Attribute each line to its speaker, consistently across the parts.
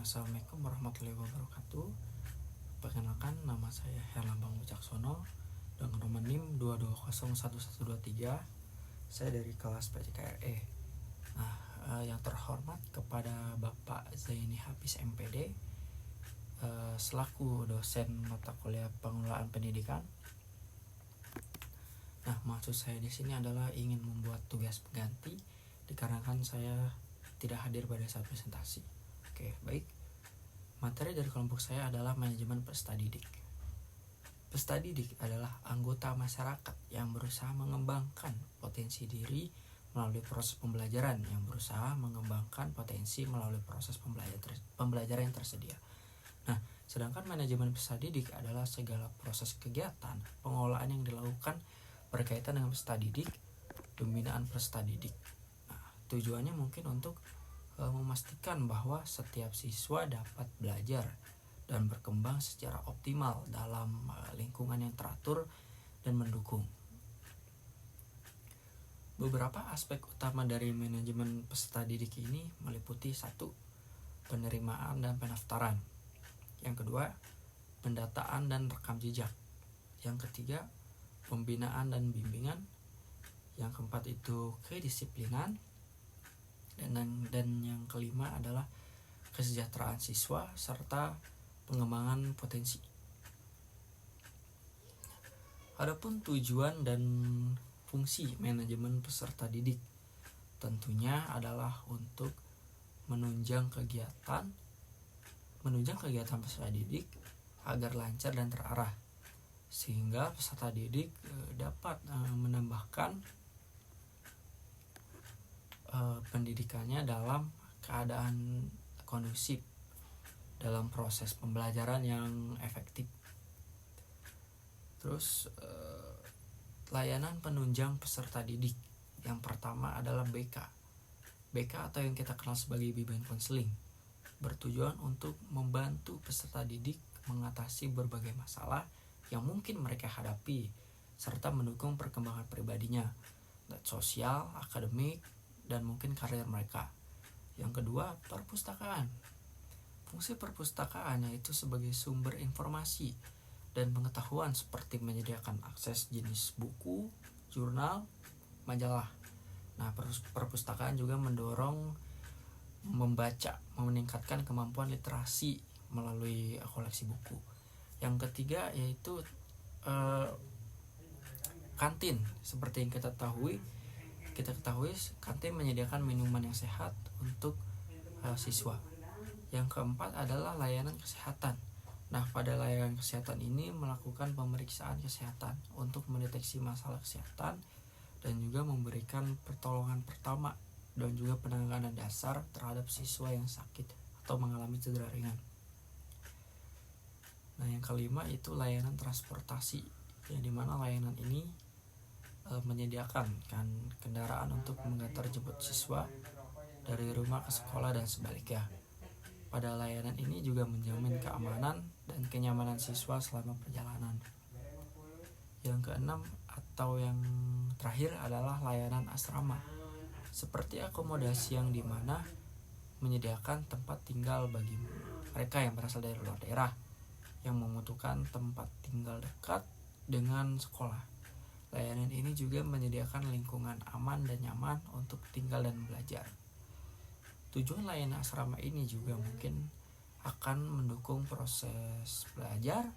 Speaker 1: Assalamualaikum warahmatullahi wabarakatuh. Perkenalkan, nama saya Herlambang Wicaksono dengan nomor NIM 2201123. Saya dari kelas PCKRE. Yang terhormat kepada Bapak Zaini Hafiz MPD selaku dosen mata kuliah pengelolaan pendidikan. Maksud saya di sini adalah ingin membuat tugas pengganti dikarenakan saya tidak hadir pada saat presentasi. Oke, baik. Materi dari kelompok saya adalah manajemen peserta didik. Peserta didik adalah anggota masyarakat yang berusaha mengembangkan potensi diri melalui proses pembelajaran, yang berusaha mengembangkan potensi melalui proses pembelajaran yang tersedia. Sedangkan manajemen peserta didik adalah segala proses kegiatan pengelolaan yang dilakukan berkaitan dengan peserta didik, pembinaan peserta didik. Tujuannya mungkin untuk memastikan bahwa setiap siswa dapat belajar dan berkembang secara optimal dalam lingkungan yang teratur dan mendukung. Beberapa aspek utama dari manajemen peserta didik ini meliputi 1. Penerimaan dan pendaftaran. Yang kedua, pendataan dan rekam jejak. Yang ketiga, pembinaan dan bimbingan. Yang keempat itu kedisiplinan. Dan yang kelima adalah kesejahteraan siswa serta pengembangan potensi. Adapun tujuan dan fungsi manajemen peserta didik tentunya adalah untuk menunjang kegiatan peserta didik agar lancar dan terarah, sehingga peserta didik dapat menambahkan pendidikannya dalam keadaan kondusif dalam proses pembelajaran yang efektif. Terus layanan penunjang peserta didik. Yang pertama adalah BK atau yang kita kenal sebagai bimbingan konseling, bertujuan untuk membantu peserta didik mengatasi berbagai masalah yang mungkin mereka hadapi serta mendukung perkembangan pribadinya, sosial, akademik, dan mungkin karir mereka. Yang kedua, perpustakaan. Fungsi perpustakaan yaitu sebagai sumber informasi dan pengetahuan seperti menyediakan akses jenis buku, jurnal, majalah. Perpustakaan juga mendorong membaca, meningkatkan kemampuan literasi melalui koleksi buku. Yang ketiga yaitu kantin. Seperti yang kita ketahui, kantin menyediakan minuman yang sehat untuk siswa. Yang keempat adalah layanan kesehatan. Pada layanan kesehatan ini melakukan pemeriksaan kesehatan untuk mendeteksi masalah kesehatan dan juga memberikan pertolongan pertama dan juga penanganan dasar terhadap siswa yang sakit atau mengalami cedera ringan. Yang kelima itu layanan transportasi, yang dimana layanan ini menyediakan kendaraan untuk mengantar jemput siswa dari rumah ke sekolah dan sebaliknya. Pada layanan ini juga menjamin keamanan dan kenyamanan siswa selama perjalanan. Yang keenam atau yang terakhir adalah layanan asrama, seperti akomodasi yang dimana menyediakan tempat tinggal bagi mereka yang berasal dari luar daerah yang membutuhkan tempat tinggal dekat dengan sekolah. Layanan ini juga menyediakan lingkungan aman dan nyaman untuk tinggal dan belajar. Tujuan layanan asrama ini juga mungkin akan mendukung proses belajar,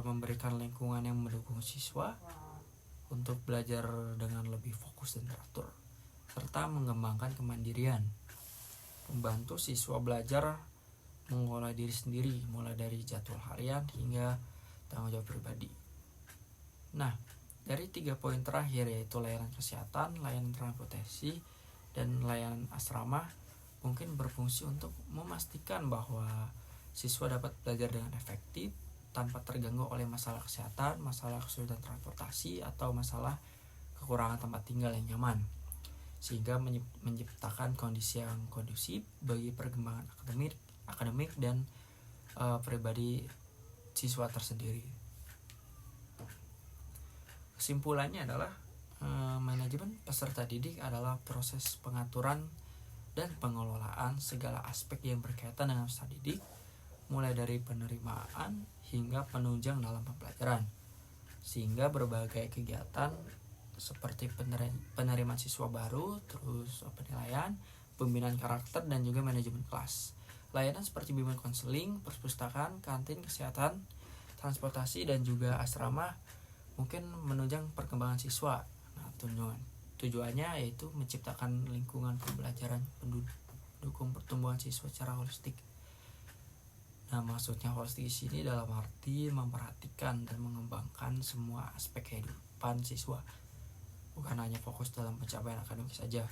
Speaker 1: memberikan lingkungan yang mendukung siswa untuk belajar dengan lebih fokus dan teratur, serta mengembangkan kemandirian, membantu siswa belajar mengolah diri sendiri, mulai dari jadwal harian hingga tanggung jawab pribadi. Dari 3 poin terakhir yaitu layanan kesehatan, layanan transportasi, dan layanan asrama mungkin berfungsi untuk memastikan bahwa siswa dapat belajar dengan efektif tanpa terganggu oleh masalah kesehatan, masalah kesulitan transportasi, atau masalah kekurangan tempat tinggal yang nyaman, sehingga menciptakan kondisi yang kondusif bagi perkembangan akademik dan pribadi siswa tersendiri. Kesimpulannya adalah manajemen peserta didik adalah proses pengaturan dan pengelolaan segala aspek yang berkaitan dengan peserta didik, mulai dari penerimaan hingga penunjang dalam pembelajaran, sehingga berbagai kegiatan seperti penerimaan siswa baru, terus penilaian, pembinaan karakter, dan juga manajemen kelas. Layanan seperti bimbingan konseling, perpustakaan, kantin, kesehatan, transportasi, dan juga asrama mungkin menunjang perkembangan siswa. Nah, tujuannya yaitu menciptakan lingkungan pembelajaran pendukung pertumbuhan siswa secara holistik. Nah, maksudnya holistik di sini dalam arti memperhatikan dan mengembangkan semua aspek kehidupan siswa, bukan hanya fokus dalam pencapaian akademik saja,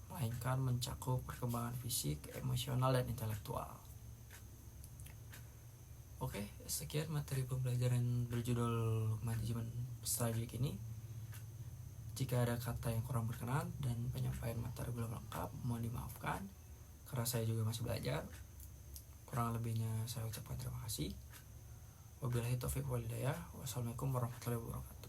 Speaker 1: melainkan mencakup perkembangan fisik, emosional, dan intelektual. Oke, sekian materi pembelajaran berjudul manajemen peserta didik ini. Jika ada kata yang kurang berkenan dan penyampaian materi belum lengkap, mohon dimaafkan, karena saya juga masih belajar. Kurang lebihnya saya ucapkan terima kasih. Wabillahi taufiq wal hidayah. Wassalamualaikum warahmatullahi wabarakatuh.